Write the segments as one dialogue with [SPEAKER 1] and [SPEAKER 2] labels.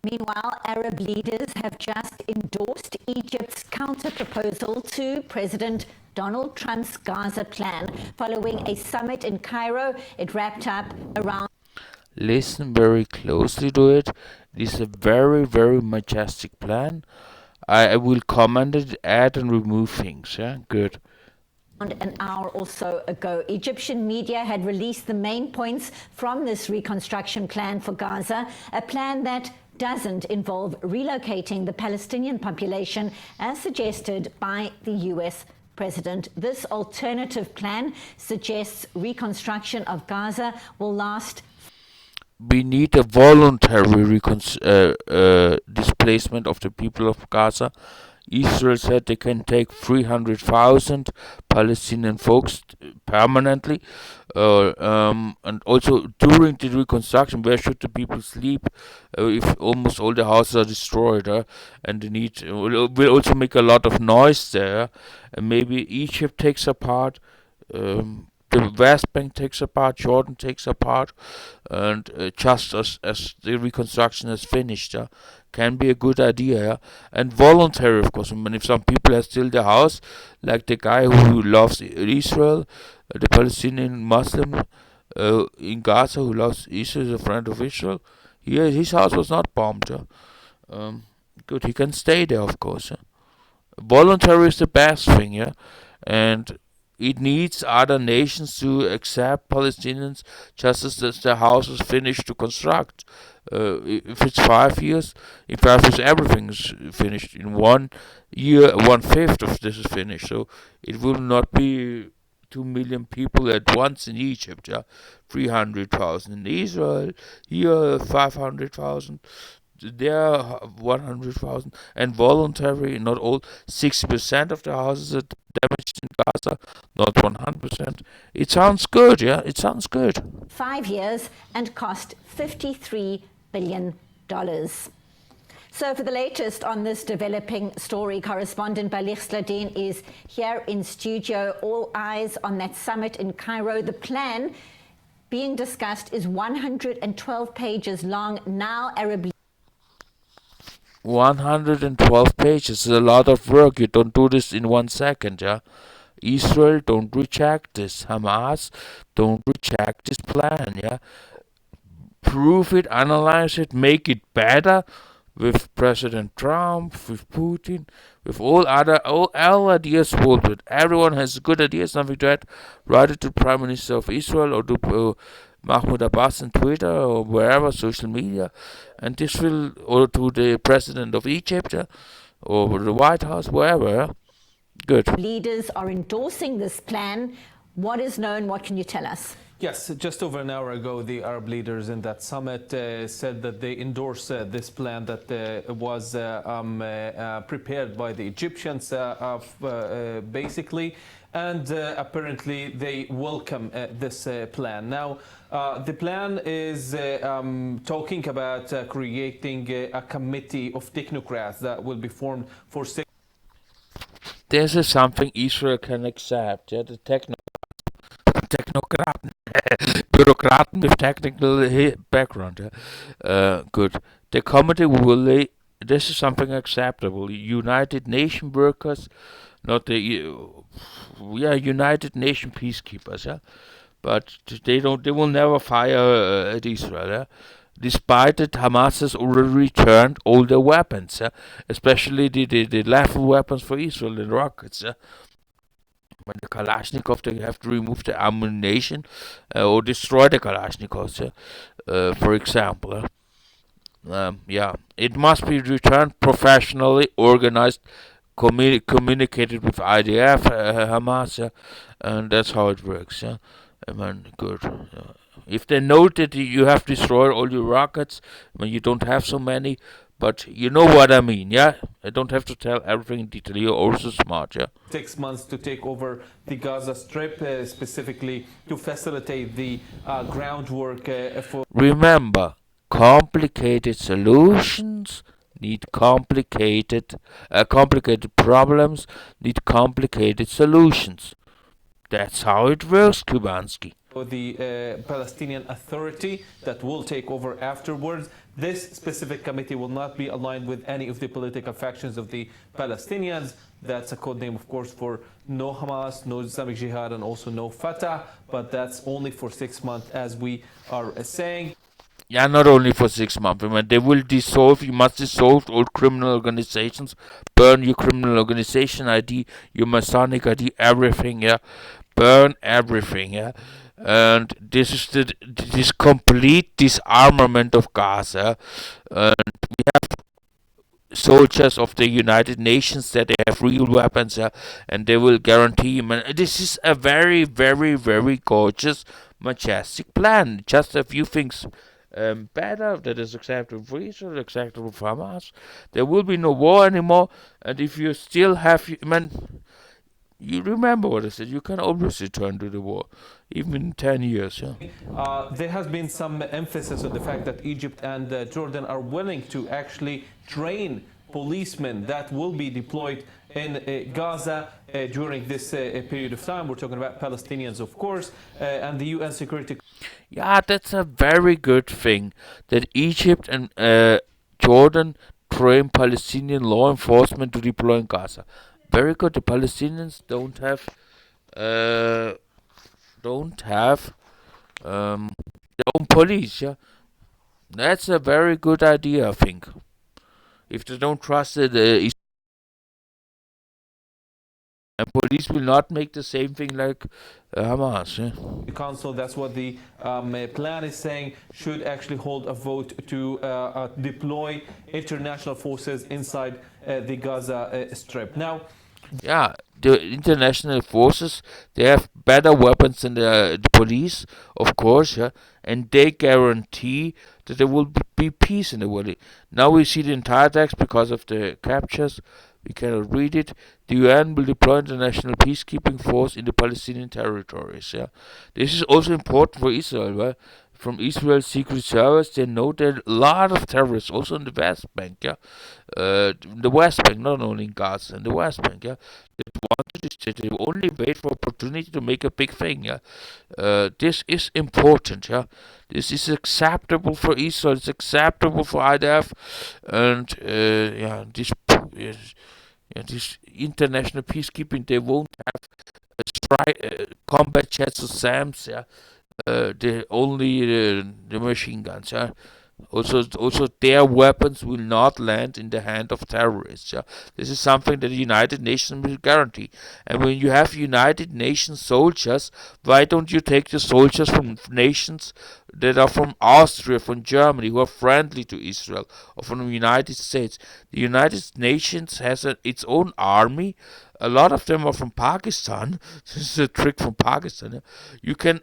[SPEAKER 1] Meanwhile, Arab leaders have just endorsed Egypt's counter-proposal to President Donald Trump's Gaza plan. Following a summit in Cairo, it wrapped up around...
[SPEAKER 2] Listen very closely to it. This is a very, very majestic plan. I will comment it, add and remove things. Yeah, good.
[SPEAKER 1] An hour or so ago, Egyptian media had released the main points from this reconstruction plan for Gaza, a plan that doesn't involve relocating the Palestinian population as suggested by the US president. This alternative plan suggests reconstruction of Gaza will last.
[SPEAKER 2] We need a voluntary displacement of the people of Gaza. Israel said they can take 300,000 Palestinian folks permanently, and also during the reconstruction, where should the people sleep if almost all the houses are destroyed? And they need will also make a lot of noise there. And maybe Egypt takes a part. The West Bank takes apart, Jordan takes apart, and just as the reconstruction is finished, can be a good idea. And voluntary, of course. I mean, if some people have still their house, like the guy who loves Israel, the Palestinian Muslim in Gaza who loves Israel, is a friend of Israel, his house was not bombed. Good, he can stay there, of course. Voluntary is the best thing, and it needs other nations to accept Palestinians just as their house is finished to construct. If it's 5 years, in 5 years everything is finished. In 1 year, 1/5 of this is finished. So it will not be 2 million people at once in Egypt. 300,000 in Israel, here 500,000. There 100,000, and voluntary, not all. 60% of the houses are damaged in Gaza, not 100%. It sounds good, it sounds good.
[SPEAKER 1] 5 years and cost $53 billion. So for the latest on this developing story, correspondent Balich Sladin is here in studio. All eyes on that summit in Cairo. The plan being discussed is 112 pages long. Now Arab
[SPEAKER 2] 112 pages is a lot of work. You don't do this in 1 second, Israel, don't reject this. Hamas, don't reject this plan, Prove it, analyze it, make it better with President Trump, with Putin, with all ideas voted. Everyone has good ideas, something to add. Write it to Prime Minister of Israel or to Mahmoud Abbas on Twitter or wherever, social media, and this will, or to the President of Egypt or the White House, wherever. Good.
[SPEAKER 1] Leaders are endorsing this plan. What is known? What can you tell us?
[SPEAKER 3] Yes, just over an hour ago, the Arab leaders in that summit said that they endorse this plan that was prepared by the Egyptians, basically, and apparently they welcome this plan. Now, the plan is talking about creating a committee of technocrats that will be formed for...
[SPEAKER 2] This is something Israel can accept, the technocraten, bureaucraten with technical background. Good. The committee will lay. This is something acceptable. United Nations workers, not the United Nations peacekeepers. But they will never fire at Israel. Despite that Hamas has already returned all their weapons, especially the lethal weapons for Israel, the rockets. When the Kalashnikov, they have to remove the ammunition or destroy the Kalashnikovs, for example. It must be returned professionally, organized, communicated with IDF, Hamas, and that's how it works. Good. If they know that you have destroyed all your rockets, you don't have so many, but you know what I mean, I don't have to tell everything in detail. You're also smart,
[SPEAKER 3] 6 months to take over the Gaza Strip, specifically to facilitate the groundwork for...
[SPEAKER 2] Remember, complicated solutions need complicated problems need complicated solutions. That's how it works, Kubanski.
[SPEAKER 3] the Palestinian Authority that will take over afterwards. This specific committee will not be aligned with any of the political factions of the Palestinians. That's a code name, of course, for no Hamas, no Islamic Jihad, and also no Fatah, but that's only for 6 months, as we are saying.
[SPEAKER 2] Yeah, not only for 6 months. I mean, they will dissolve, you must dissolve all criminal organizations, burn your criminal organization ID, your Masonic ID, everything, yeah. Burn everything, yeah. And this is this complete disarmament of Gaza. And we have soldiers of the United Nations that they have real weapons, and they will guarantee them. And this is a very, very, very gorgeous, majestic plan. Just a few things better that is acceptable for Israel, acceptable for Hamas. There will be no war anymore, and if you still have, you remember what I said, you can always return to the war, even in 10 years. Yeah.
[SPEAKER 3] There has been some emphasis on the fact that Egypt and Jordan are willing to actually train policemen that will be deployed in Gaza during this period of time. We're talking about Palestinians, of course, and the UN Security.
[SPEAKER 2] Yeah, that's a very good thing that Egypt and Jordan train Palestinian law enforcement to deploy in Gaza. Very good. The Palestinians don't have their own police. Yeah, that's a very good idea, I think. If they don't trust it, and police will not make the same thing like Hamas. Yeah?
[SPEAKER 3] The council, that's what the plan is saying, should actually hold a vote to deploy international forces inside the Gaza Strip. Now,
[SPEAKER 2] yeah, the international forces, they have better weapons than the police, of course, yeah, and they guarantee that there will be peace in the world. Now we see the entire text because of the captures. We cannot read it. The UN will deploy international peacekeeping force in the Palestinian territories. Yeah, this is also important for Israel. Right? From Israel's Secret Service, they know there are a lot of terrorists also in the West Bank. Yeah, the West Bank, not only in Gaza, in the West Bank. Yeah, they only wait for opportunity to make a big thing. Yeah, this is important. Yeah, this is acceptable for Israel. It's acceptable for IDF, and this international peacekeeping, they won't have combat jets or SAMs, yeah. Only the machine guns, yeah. Also, their weapons will not land in the hand of terrorists. Yeah? This is something that the United Nations will guarantee. And when you have United Nations soldiers, why don't you take the soldiers from nations that are from Austria, from Germany, who are friendly to Israel, or from the United States? The United Nations has its own army. A lot of them are from Pakistan. This is a trick from Pakistan. Yeah?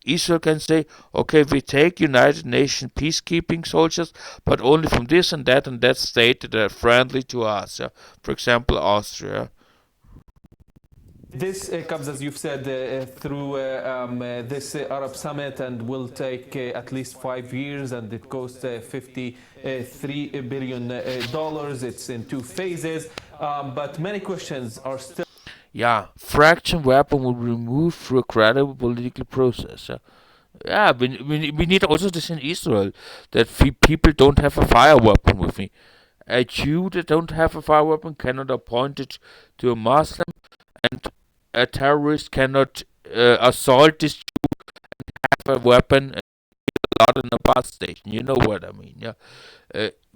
[SPEAKER 2] Israel can say, okay, we take United Nations peacekeeping soldiers, but only from this and that state that are friendly to us. Yeah? For example, Austria.
[SPEAKER 3] This comes, as you've said, through this Arab summit, and will take at least 5 years, and it costs $53 billion. It's in 2 phases, but many questions are still.
[SPEAKER 2] Yeah, fraction weapon will be removed through a credible political process. Yeah, we need also this in Israel, that people don't have a fire weapon with me. A Jew that don't have a fire weapon cannot appoint it to a Muslim, and a terrorist cannot assault this Jew and have a weapon and a lot in a bus station. You know what I mean? Yeah.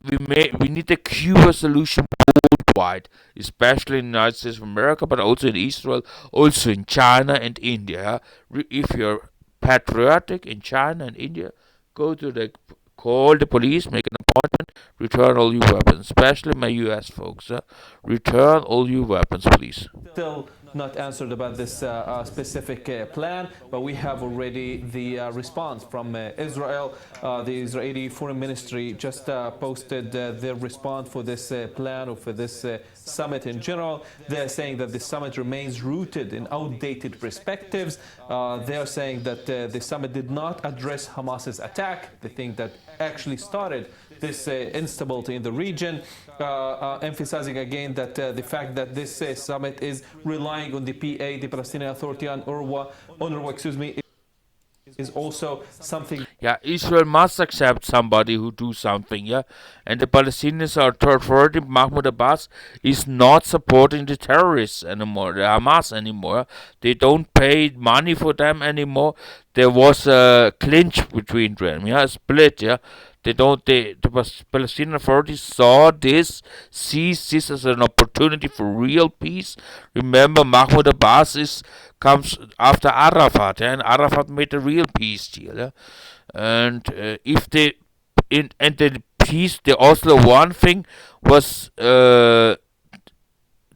[SPEAKER 2] We need a Cuba solution worldwide, especially in the United States of America, but also in Israel, also in China and India. If you're patriotic in China and India, call the police, make an appointment, return all your weapons, especially my US folks. Return all your weapons, please.
[SPEAKER 3] Still not answered about this specific plan, but we have already the response from Israel. The Israeli Foreign Ministry just posted their response for this plan, or for this summit in general. They're saying that the summit remains rooted in outdated perspectives. They're saying that the summit did not address Hamas's attack, the thing that actually started this instability in the region, emphasizing again that the fact that this summit is relying on the PA, the Palestinian Authority, and UNRWA, is also something.
[SPEAKER 2] Yeah, Israel must accept somebody who do something, yeah. And the Palestinians authority, Mahmoud Abbas, is not supporting the terrorists anymore, the Hamas anymore. They don't pay money for them anymore. There was a clinch between them, yeah, a split, yeah. The Palestinian authorities sees this as an opportunity for real peace. Remember, Mahmoud Abbas comes after Arafat, yeah, and Arafat made a real peace deal, yeah. And if they and the peace, the Oslo one thing was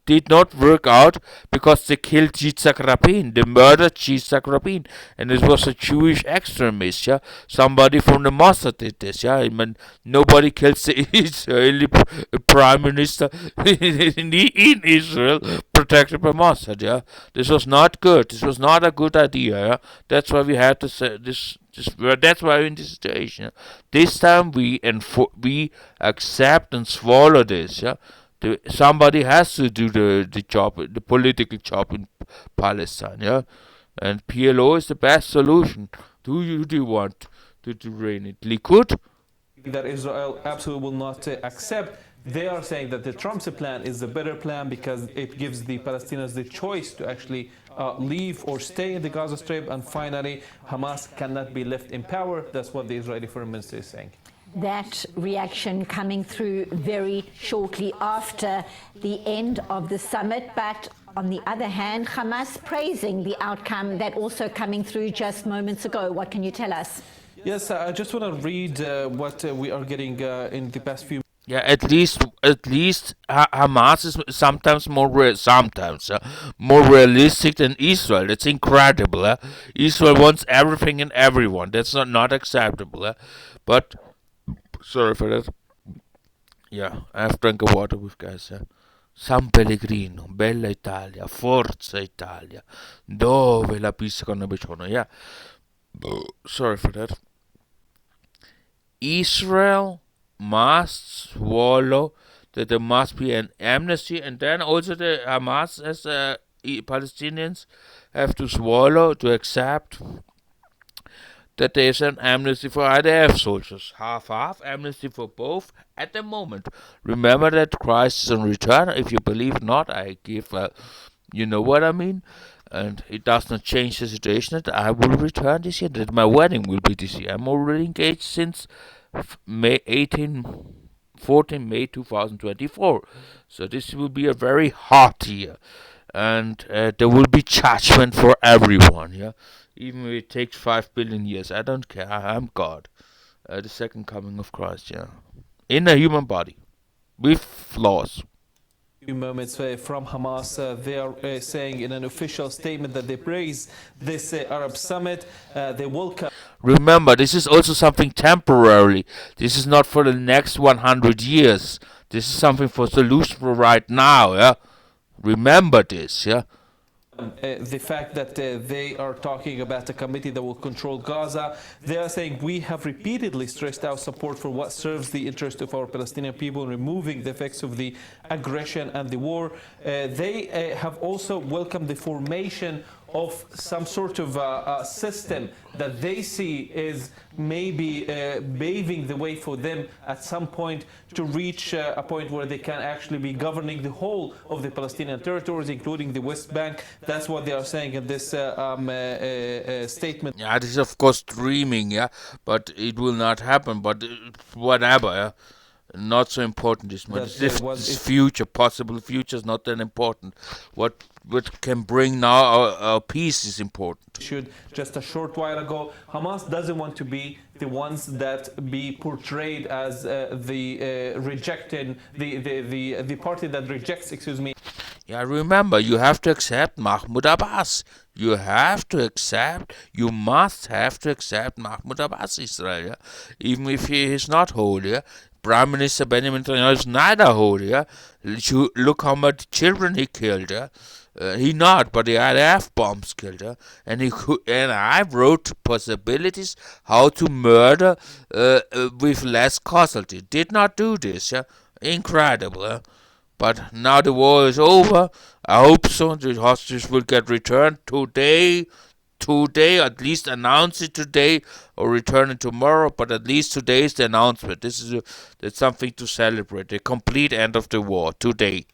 [SPEAKER 2] did not work out because they killed Yitzhak Rabin. They murdered Yitzhak Rabin, and it was a Jewish extremist. Yeah, somebody from the Mossad did this. Yeah, I mean, nobody kills the Israeli prime minister in Israel protected by Mossad. Yeah, this was not good. This was not a good idea. Yeah, that's why we had to say this. That's why we're in this situation. This time we accept and swallow this. Yeah. Somebody has to do the job, the political job in Palestine, yeah. And PLO is the best solution. Do you want to reign it? Likud?
[SPEAKER 3] That Israel absolutely will not accept. They are saying that the Trump's plan is the better plan because it gives the Palestinians the choice to actually leave or stay in the Gaza Strip. And finally, Hamas cannot be left in power. That's what the Israeli Foreign Minister is saying.
[SPEAKER 1] That reaction coming through very shortly after the end of the summit. But on the other hand, Hamas praising the outcome, that also coming through just moments ago. What can you tell us?
[SPEAKER 3] Yes, I just want to read what we are getting in the past few.
[SPEAKER 2] Yeah, at least Hamas is sometimes more realistic than Israel. It's incredible. Israel wants everything and everyone. That's not acceptable. But sorry for that. Yeah, I have drank a water with guys. San Pellegrino, Bella Italia, Forza Italia, dove la piscano beciono. Yeah, sorry for that. Israel must swallow that there must be an amnesty, and then also the Hamas as Palestinians have to swallow, to accept that there is an amnesty for IDF soldiers. Half amnesty for both at the moment. Remember that Christ is on return. If you believe not, I give, you know what I mean. And it does not change the situation that I will return this year, that my wedding will be this year. I'm already engaged since May 14 May 2024. So this will be a very hot year. And there will be judgment for everyone, yeah. Even if it takes 5 billion years, I don't care. I'm God. The second coming of Christ, yeah. In a human body. With flaws.
[SPEAKER 3] Few moments from Hamas, they are saying in an official statement that they praise this Arab summit. They welcome.
[SPEAKER 2] Remember, this is also something temporary. This is not for the next 100 years. This is something for solution for right now, yeah. Remember this, yeah.
[SPEAKER 3] The fact that they are talking about a committee that will control Gaza. They are saying we have repeatedly stressed our support for what serves the interest of our Palestinian people, removing the effects of the aggression and the war. They have also welcomed the formation of some sort of system that they see is maybe paving the way for them at some point to reach a point where they can actually be governing the whole of the Palestinian territories, including the West Bank. That's what they are saying in this statement.
[SPEAKER 2] Yeah, this is of course dreaming, yeah, but it will not happen. But whatever, yeah. Not so important this much. This future, possible future, is not that important. What can bring now our peace is important.
[SPEAKER 3] Just a short while ago, Hamas doesn't want to be the ones that be portrayed as the rejected, the party that rejects. Excuse me.
[SPEAKER 2] Yeah, remember, you have to accept Mahmoud Abbas. You must have to accept Mahmoud Abbas, Israel. Yeah? Even if he is not holy. Yeah? Prime Minister Benjamin Netanyahu is neither holy. Yeah? Look how much children he killed. Yeah? He not, but the IDF bombs killed. Yeah? And I wrote possibilities how to murder with less casualty. Did not do this. Yeah? Incredible. Yeah? But now the war is over. I hope so. The hostages will get returned today, today, at least announce it today or return it tomorrow, but at least today is the announcement. That's something to celebrate, the complete end of the war today.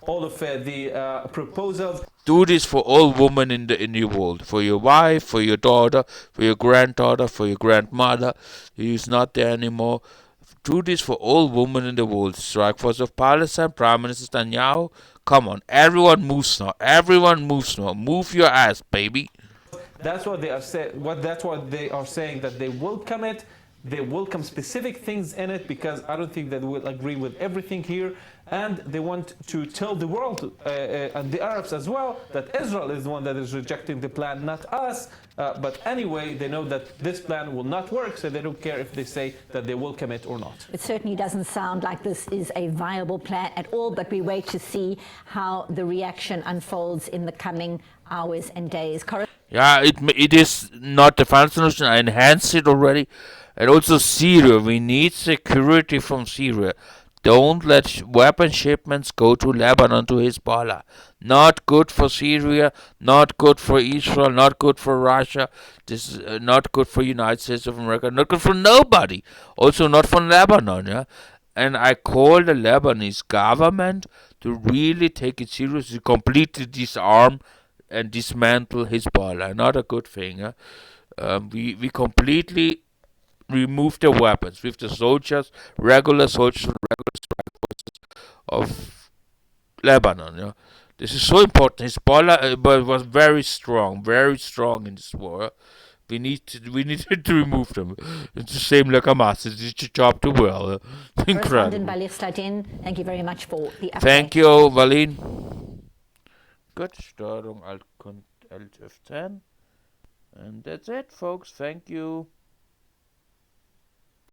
[SPEAKER 3] All of the proposals.
[SPEAKER 2] Do this for all women in the world, for your wife, for your daughter, for your granddaughter, for your grandmother who is not there anymore. Do this for all women in the world. Strike Force of Palestine, Prime Minister Netanyahu. Come on, everyone moves now. Everyone moves now. Move your ass, baby.
[SPEAKER 3] That's what they are saying. That's what they are saying, that they welcome it. They welcome specific things in it, because I don't think that they will agree with everything here. And they want to tell the world and the Arabs as well that Israel is the one that is rejecting the plan, not us. But anyway, they know that this plan will not work, so they don't care if they say that they welcome it or not.
[SPEAKER 1] It certainly doesn't sound like this is a viable plan at all, but we wait to see how the reaction unfolds in the coming hours and days.
[SPEAKER 2] Yeah, it is not the final solution. I enhanced it already. And also Syria. We need security from Syria. Don't let weapon shipments go to Lebanon, to Hezbollah. Not good for Syria, not good for Israel, not good for Russia. This is not good for United States of America, not good for nobody. Also not for Lebanon, yeah. And I call the Lebanese government to really take it seriously, completely disarm and dismantle Hezbollah. Not a good thing, yeah. We completely remove the weapons with the soldiers, regular soldiers, regular strike forces of Lebanon. Yeah, this is so important. Hezbollah was very strong in this war. We needed to remove them. It's the same like Hamas. It's a job to well. Incredible.
[SPEAKER 1] Thank you very much for the update.
[SPEAKER 2] Thank you, Valin. Good. Steuerung Alt F10. And that's it, folks. Thank you.